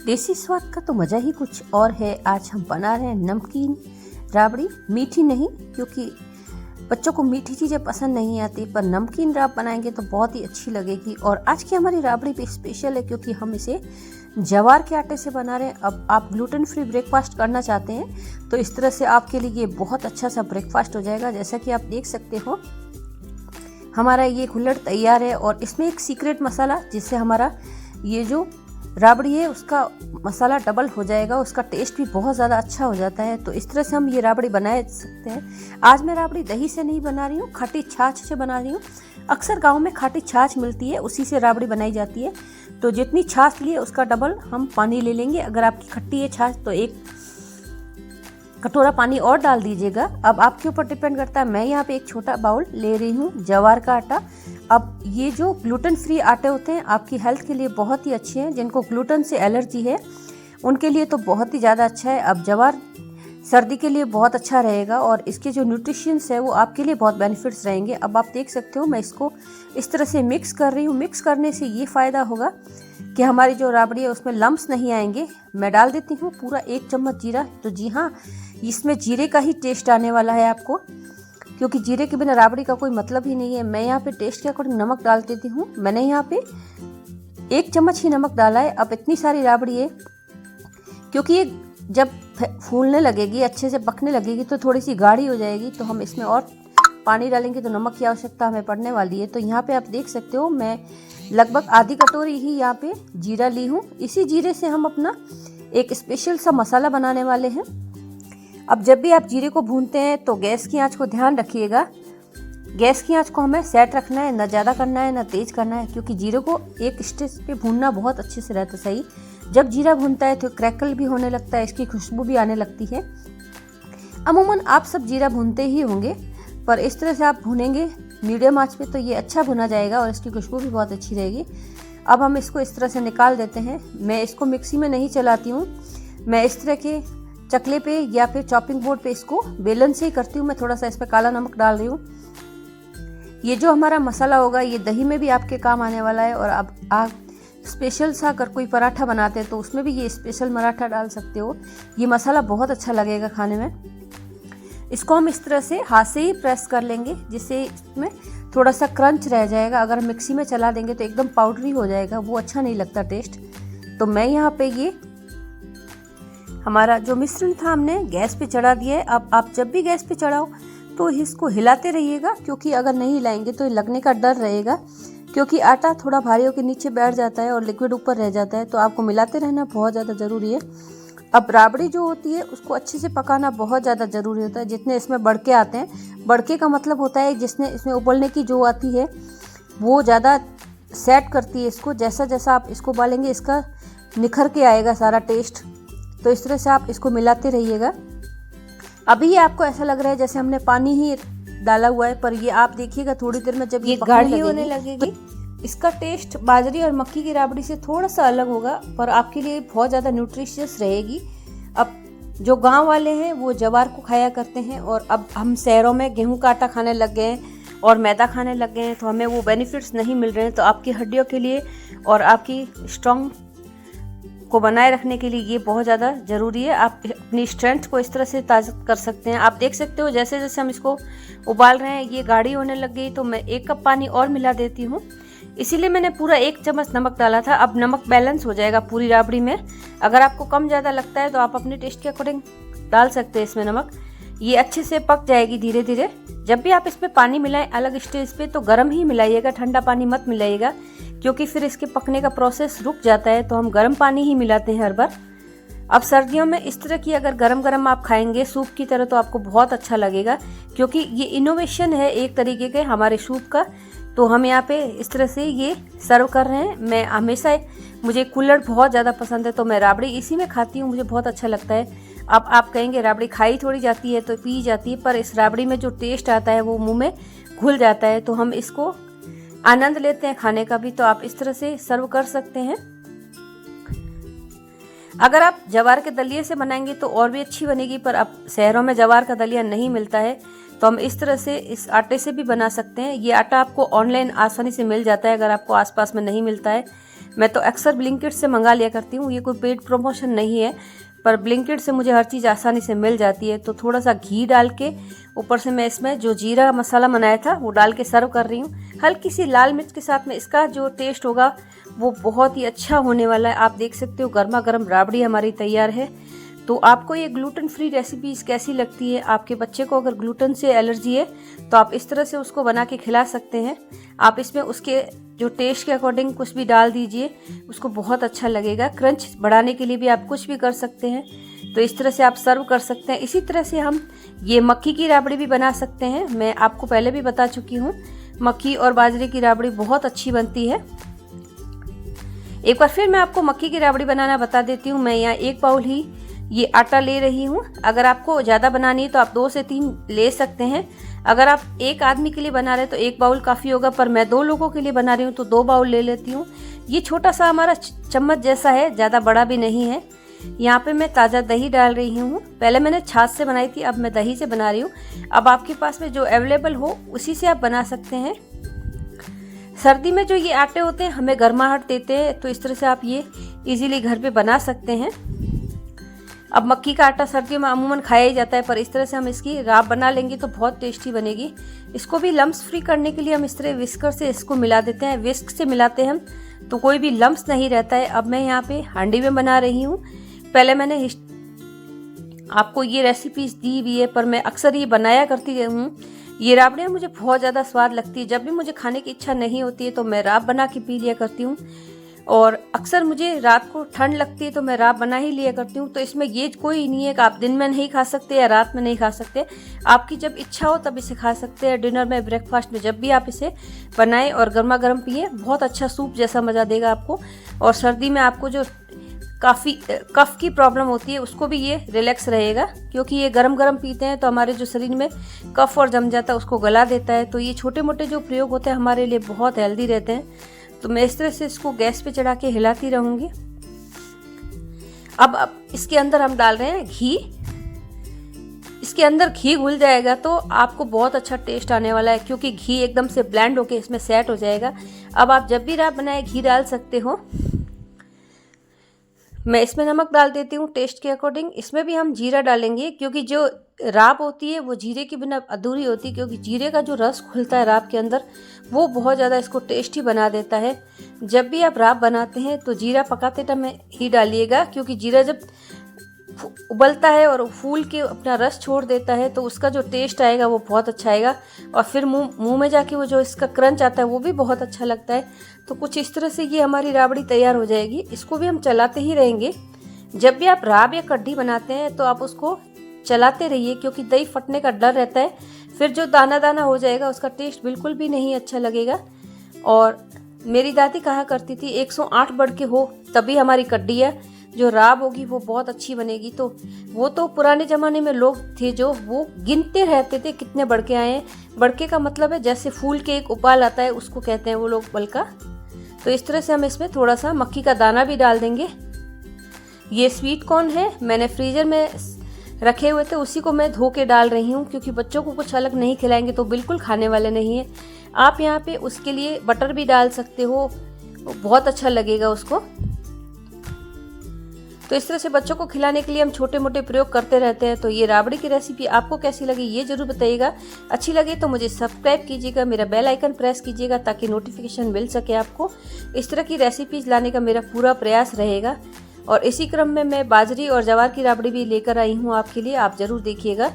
देसी स्वाद का तो मज़ा ही कुछ और है। आज हम बना रहे हैं नमकीन राबड़ी। मीठी नहीं, क्योंकि बच्चों को मीठी चीज़ें पसंद नहीं आती, पर नमकीन राब बनाएंगे तो बहुत ही अच्छी लगेगी। और आज की हमारी राबड़ी भी स्पेशल है क्योंकि हम इसे ज्वार के आटे से बना रहे हैं। अब आप ग्लूटेन फ्री ब्रेकफास्ट करना चाहते हैं तो इस तरह से आपके लिए ये बहुत अच्छा सा ब्रेकफास्ट हो जाएगा। जैसा कि आप देख सकते हो हमारा ये कुल्हड़ तैयार है और इसमें एक सीक्रेट मसाला, जिससे हमारा ये जो राबड़ी है उसका मसाला डबल हो जाएगा, उसका टेस्ट भी बहुत ज़्यादा अच्छा हो जाता है। तो इस तरह से हम ये राबड़ी बना सकते हैं। आज मैं राबड़ी दही से नहीं बना रही हूँ, खट्टी छाछ से बना रही हूँ। अक्सर गांव में खट्टी छाछ मिलती है, उसी से राबड़ी बनाई जाती है। तो जितनी छाछ लिए उसका डबल हम पानी ले लेंगे। अगर आपकी खट्टी है छाछ तो एक कटोरा पानी और डाल दीजिएगा। अब आपके ऊपर डिपेंड करता है। मैं यहाँ पे एक छोटा बाउल ले रही हूँ ज्वार का आटा। अब ये जो ग्लूटेन फ्री आटे होते हैं आपकी हेल्थ के लिए बहुत ही अच्छे हैं। जिनको ग्लूटेन से एलर्जी है उनके लिए तो बहुत ही ज़्यादा अच्छा है। अब ज्वार सर्दी के लिए बहुत अच्छा रहेगा और इसके जो न्यूट्रिशंस है वो आपके लिए बहुत बेनिफिट्स रहेंगे। अब आप देख सकते हो मैं इसको इस तरह से मिक्स कर रही हूँ। मिक्स करने से ये फ़ायदा होगा कि हमारी जो राबड़ी है उसमें लम्स नहीं आएंगे। मैं डाल देती हूँ पूरा 1 चम्मच जीरा। तो जी हाँ, इसमें जीरे का ही टेस्ट आने वाला है आपको, क्योंकि जीरे के बिना राबड़ी का कोई मतलब ही नहीं है। मैं यहाँ पे टेस्ट के अकॉर्डिंग नमक डाल देती हूँ। मैंने यहाँ पे 1 चम्मच ही नमक डाला है। अब इतनी सारी राबड़ी है, क्योंकि ये जब फूलने लगेगी, अच्छे से पकने लगेगी तो थोड़ी सी गाढ़ी हो जाएगी। तो हम इसमें और पानी डालेंगे तो नमक की आवश्यकता हमें पड़ने वाली है। तो यहाँ पे आप देख सकते हो मैं लगभग आधी कटोरी ही यहाँ पे जीरा ली हूँ। इसी जीरे से हम अपना एक स्पेशल सा मसाला बनाने वाले हैं। अब जब भी आप जीरे को भूनते हैं तो गैस की आंच को ध्यान रखिएगा। गैस की आंच को हमें सेट रखना है, ना ज़्यादा करना है ना तेज़ करना है, क्योंकि जीरे को एक स्टेज पे भूनना बहुत अच्छे से रहता है। सही जब जीरा भूनता है तो क्रैकल भी होने लगता है, इसकी खुशबू भी आने लगती है। अमूमन आप सब जीरा भूनते ही होंगे, पर इस तरह से आप भूनेंगे मीडियम आंच पे तो ये अच्छा भुना जाएगा और इसकी खुशबू भी बहुत अच्छी रहेगी। अब हम इसको इस तरह से निकाल देते हैं। मैं इसको मिक्सी में नहीं चलाती हूँ, मैं इस तरह के चकले पे या फिर चॉपिंग बोर्ड पे इसको बेलन से ही करती हूँ। मैं थोड़ा सा इस पर काला नमक डाल रही हूँ। ये जो हमारा मसाला होगा ये दही में भी आपके काम आने वाला है। और अब आप स्पेशल सा अगर कोई पराठा बनाते हैं तो उसमें भी ये स्पेशल पराठा डाल सकते हो। ये मसाला बहुत अच्छा लगेगा खाने में। इसको हम इस तरह से हाथ से ही प्रेस कर लेंगे, जिससे इसमें थोड़ा सा क्रंच रह जाएगा। अगर मिक्सी में चला देंगे तो एकदम पाउडरी हो जाएगा, वो अच्छा नहीं लगता टेस्ट। तो मैं यहाँ पे ये हमारा जो मिश्रण था हमने गैस पे चढ़ा दिया है। अब आप जब भी गैस पे चढ़ाओ तो इसको हिलाते रहिएगा, क्योंकि अगर नहीं हिलाएंगे तो लगने का डर रहेगा, क्योंकि आटा थोड़ा भारी होकर नीचे बैठ जाता है और लिक्विड ऊपर रह जाता है। तो आपको मिलाते रहना बहुत ज़्यादा ज़रूरी है। अब राबड़ी जो होती है उसको अच्छे से पकाना बहुत ज़्यादा ज़रूरी होता है। जितने इसमें बड़के आते हैं, बड़के का मतलब होता है जिसने इसमें उबलने की जो आती है वो ज़्यादा सेट करती है इसको। जैसा जैसा आप इसको उबालेंगे इसका निखर के आएगा सारा टेस्ट। तो इस तरह से आप इसको मिलाते रहिएगा। अभी ये आपको ऐसा लग रहा है जैसे हमने पानी ही डाला हुआ है, पर ये आप देखिएगा थोड़ी देर में जब ये गाढ़ी होने लगेगी इसका टेस्ट बाजरी और मक्की की राबड़ी से थोड़ा सा अलग होगा, पर आपके लिए बहुत ज़्यादा न्यूट्रिशियस रहेगी। अब जो गांव वाले हैं वो ज्वार को खाया करते हैं, और अब हम शहरों में गेहूं का आटा खाने लग गए हैं और मैदा खाने लग गए हैं, तो हमें वो बेनिफिट्स नहीं मिल रहे हैं। तो आपकी हड्डियों के लिए और आपकी स्ट्रॉन्ग को बनाए रखने के लिए ये बहुत ज़्यादा ज़रूरी है। आप अपनी स्ट्रेंथ को इस तरह से ताज़ा कर सकते हैं। आप देख सकते हो जैसे जैसे हम इसको उबाल रहे हैं ये गाढ़ी होने लग गई, तो मैं 1 कप पानी और मिला देती हूँ। इसीलिए मैंने पूरा 1 चम्मच नमक डाला था। अब नमक बैलेंस हो जाएगा पूरी राबड़ी में। अगर आपको कम ज़्यादा लगता है तो आप अपने टेस्ट के अकॉर्डिंग डाल सकते हैं इसमें नमक। ये अच्छे से पक जाएगी धीरे धीरे। जब भी आप इसमें पानी मिलाएं अलग स्टेज पे तो गर्म ही मिलाइएगा, ठंडा पानी मत मिलाइएगा, क्योंकि फिर इसके पकने का प्रोसेस रुक जाता है। तो हम गर्म पानी ही मिलाते हैं हर बार। अब सर्दियों में इस तरह की अगर गरम गरम आप खाएंगे सूप की तरह तो आपको बहुत अच्छा लगेगा, क्योंकि ये इनोवेशन है एक तरीके के हमारे सूप का। तो हम यहाँ पे इस तरह से ये सर्व कर रहे हैं। मैं हमेशा मुझे कुल्हड़ बहुत ज़्यादा पसंद है, तो मैं राबड़ी इसी में खाती हूँ, मुझे बहुत अच्छा लगता है। अब आप कहेंगे राबड़ी खाई थोड़ी जाती है तो पी जाती है, पर इस राबड़ी में जो टेस्ट आता है वो मुंह में घुल जाता है। तो हम इसको आनंद लेते हैं खाने का भी। तो आप इस तरह से सर्व कर सकते हैं। अगर आप ज्वार के दलिये से बनाएंगे तो और भी अच्छी बनेगी, पर अब शहरों में ज्वार का दलिया नहीं मिलता है, तो हम इस तरह से इस आटे से भी बना सकते हैं। ये आटा आपको ऑनलाइन आसानी से मिल जाता है, अगर आपको आसपास में नहीं मिलता है मैं तो अक्सर ब्लिंकिट से मंगा लिया करती हूँ। ये कोई पेड प्रमोशन नहीं है, पर ब्लिंकिट से मुझे हर चीज़ आसानी से मिल जाती है। तो थोड़ा सा घी डाल के ऊपर से मैं इसमें जो जीरा मसाला बनाया था वो डाल के सर्व कर रही हूँ। हल्की सी लाल मिर्च के साथ में इसका जो टेस्ट होगा वो बहुत ही अच्छा होने वाला है। आप देख सकते हो गर्मा गर्म राबड़ी हमारी तैयार है। तो आपको ये ग्लूटेन फ्री रेसिपीज़ कैसी लगती है? आपके बच्चे को अगर ग्लूटेन से एलर्जी है तो आप इस तरह से उसको बना के खिला सकते हैं। आप इसमें उसके जो टेस्ट के अकॉर्डिंग कुछ भी डाल दीजिए, उसको बहुत अच्छा लगेगा। क्रंच बढ़ाने के लिए भी आप कुछ भी कर सकते हैं। तो इस तरह से आप सर्व कर सकते हैं। इसी तरह से हम ये मक्की की राबड़ी भी बना सकते हैं। मैं आपको पहले भी बता चुकी हूँ, मक्की और बाजरे की राबड़ी बहुत अच्छी बनती है। एक बार फिर मैं आपको मक्की की राबड़ी बनाना बता देती हूँ। मैं यहाँ 1 बाउल ही ये आटा ले रही हूँ। अगर आपको ज़्यादा बनानी है तो आप 2 से 3 ले सकते हैं। अगर आप एक आदमी के लिए बना रहे हैं तो 1 बाउल काफ़ी होगा, पर मैं 2 लोगों के लिए बना रही हूँ तो 2 बाउल ले लेती हूँ। ये छोटा सा हमारा चम्मच जैसा है, ज़्यादा बड़ा भी नहीं है। यहाँ पे मैं ताज़ा दही डाल रही हूँ। पहले मैंने छाछ से बनाई थी, अब मैं दही से बना रही हूँ। अब आपके पास में जो अवेलेबल हो उसी से आप बना सकते हैं। सर्दी में जो ये आटे होते हैं हमें गर्माहट देते हैं, तो इस तरह से आप ये इजीली घर पे बना सकते हैं। अब मक्की का आटा सर्दियों में अमूमन खाया ही जाता है, पर इस तरह से हम इसकी राब बना लेंगे तो बहुत टेस्टी बनेगी। इसको भी लम्स फ्री करने के लिए हम इस तरह विस्कर से इसको मिला देते हैं। विस्क से मिलाते हैं हम तो कोई भी लम्स नहीं रहता है। अब मैं यहाँ पे हांडी में बना रही हूँ। पहले मैंने आपको ये रेसिपीज दी हुई है, पर मैं अक्सर ये बनाया करती हूँ। ये राबड़ियाँ मुझे बहुत ज़्यादा स्वाद लगती है। जब भी मुझे खाने की इच्छा नहीं होती है तो मैं राब बना के पी लिया करती हूँ। और अक्सर मुझे रात को ठंड लगती है तो मैं राब बना ही लिया करती हूँ। तो इसमें ये कोई नहीं है कि आप दिन में नहीं खा सकते या रात में नहीं खा सकते। आपकी जब इच्छा हो तब इसे खा सकते हैं। डिनर में, ब्रेकफास्ट में, जब भी आप इसे बनाएं और गर्मा गर्म पिए, बहुत अच्छा सूप जैसा मज़ा देगा आपको। और सर्दी में आपको जो काफ़ी कफ की प्रॉब्लम होती है उसको भी ये रिलैक्स रहेगा, क्योंकि ये गरम गरम पीते हैं तो हमारे जो शरीर में कफ और जम जाता है उसको गला देता है। तो ये छोटे मोटे जो प्रयोग होते हैं हमारे लिए बहुत हेल्दी रहते हैं। तो मैं इस तरह से इसको गैस पे चढ़ा के हिलाती रहूँगी। अब इसके अंदर हम डाल रहे हैं घी। इसके अंदर घी घुल जाएगा तो आपको बहुत अच्छा टेस्ट आने वाला है, क्योंकि घी एकदम से ब्लेंड होके इसमें सेट हो जाएगा। अब आप जब भी राब बनाए घी डाल सकते हो। मैं इसमें नमक डाल देती हूँ टेस्ट के अकॉर्डिंग। इसमें भी हम जीरा डालेंगे, क्योंकि जो राब होती है वो जीरे के बिना अधूरी होती है, क्योंकि जीरे का जो रस खुलता है राब के अंदर वो बहुत ज़्यादा इसको टेस्टी बना देता है। जब भी आप राब बनाते हैं तो जीरा पकाते टाइम ही डालिएगा, क्योंकि जीरा जब उबलता है और फूल के अपना रस छोड़ देता है तो उसका जो टेस्ट आएगा वो बहुत अच्छा आएगा। और फिर मुंह में जाके वो जो इसका क्रंच आता है वो भी बहुत अच्छा लगता है। तो कुछ इस तरह से ये हमारी राबड़ी तैयार हो जाएगी। इसको भी हम चलाते ही रहेंगे। जब भी आप राब या कढ़ी बनाते हैं तो आप उसको चलाते रहिए, क्योंकि दही फटने का डर रहता है। फिर जो दाना दाना हो जाएगा उसका टेस्ट बिल्कुल भी नहीं अच्छा लगेगा। और मेरी दादी कहा करती थी 108 बढ़ के हो तभी हमारी कड्डियाँ जो राब होगी वो बहुत अच्छी बनेगी। तो वो तो पुराने ज़माने में लोग थे जो वो गिनते रहते थे कितने बड़के आए हैं। बड़के का मतलब है जैसे फूल के एक उबाल आता है उसको कहते हैं वो लोग बलका। तो इस तरह से हम इसमें थोड़ा सा मक्की का दाना भी डाल देंगे। ये स्वीट कॉर्न है, मैंने फ्रीजर में रखे हुए थे, उसी को मैं धो के डाल रही हूँ, क्योंकि बच्चों को कुछ अलग नहीं खिलाएंगे तो बिल्कुल खाने वाले नहीं है। आप यहाँ पे उसके लिए बटर भी डाल सकते हो, बहुत अच्छा लगेगा उसको। तो इस तरह से बच्चों को खिलाने के लिए हम छोटे मोटे प्रयोग करते रहते हैं। तो ये राबड़ी की रेसिपी आपको कैसी लगी ये जरूर बताइएगा। अच्छी लगे तो मुझे सब्सक्राइब कीजिएगा, मेरा बेल आइकन प्रेस कीजिएगा ताकि नोटिफिकेशन मिल सके आपको। इस तरह की रेसिपीज लाने का मेरा पूरा प्रयास रहेगा। और इसी क्रम में मैं बाजरी और जवार की राबड़ी भी लेकर आई हूँ आपके लिए, आप ज़रूर देखिएगा।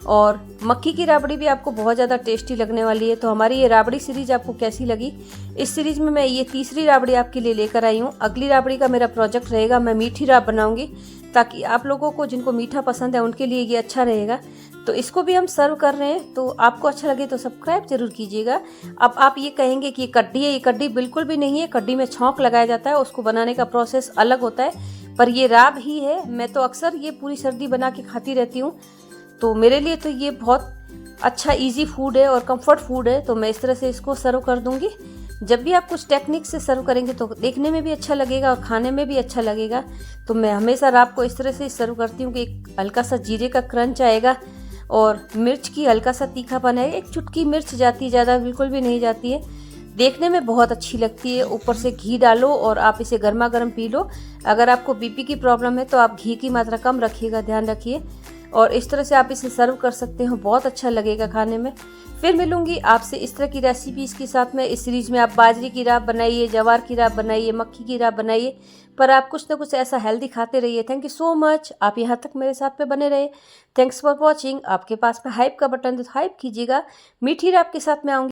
और मक्की की राबड़ी भी आपको बहुत ज़्यादा टेस्टी लगने वाली है। तो हमारी ये राबड़ी सीरीज आपको कैसी लगी? इस सीरीज में मैं ये तीसरी राबड़ी आपके लिए लेकर आई हूँ। अगली राबड़ी का मेरा प्रोजेक्ट रहेगा, मैं मीठी राब बनाऊंगी, ताकि आप लोगों को जिनको मीठा पसंद है उनके लिए ये अच्छा रहेगा। तो इसको भी हम सर्व कर रहे हैं। तो आपको अच्छा लगे तो सब्सक्राइब जरूर कीजिएगा। अब आप ये कहेंगे कि ये कड्डी है, ये कड्डी बिल्कुल भी नहीं है। कड्डी में छौंक लगाया जाता है, उसको बनाने का प्रोसेस अलग होता है, पर ये राब ही है। मैं तो अक्सर ये पूरी सर्दी बना के खाती रहती हूँ। तो मेरे लिए तो ये बहुत अच्छा इजी फूड है और कंफर्ट फूड है। तो मैं इस तरह से इसको सर्व कर दूंगी। जब भी आप कुछ टेक्निक से सर्व करेंगे तो देखने में भी अच्छा लगेगा और खाने में भी अच्छा लगेगा। तो मैं हमेशा राब को इस तरह से सर्व करती हूँ कि एक हल्का सा जीरे का क्रंच आएगा और मिर्च की हल्का सा तीखापन है। एक चुटकी मिर्च जाती है, ज़्यादा बिल्कुल भी नहीं जाती है। देखने में बहुत अच्छी लगती है। ऊपर से घी डालो और आप इसे गर्मा गर्म पी लो। अगर आपको बीपी की प्रॉब्लम है तो आप घी की मात्रा कम रखिएगा, ध्यान रखिए। और इस तरह से आप इसे सर्व कर सकते हो, बहुत अच्छा लगेगा खाने में। फिर मिलूंगी आपसे इस तरह की रेसिपीज के साथ में। इस सीरीज में आप बाजरे की राब बनाइए, जवार की राब बनाइए, मक्की की राब बनाइए, पर आप कुछ ना कुछ ऐसा हेल्दी खाते रहिए। थैंक यू सो मच, आप यहाँ तक मेरे साथ में बने रहे। Thanks for watching. आपके पास में हाइप का बटन तो हाइप कीजिएगा। मीठी राब के साथ में आऊँगी।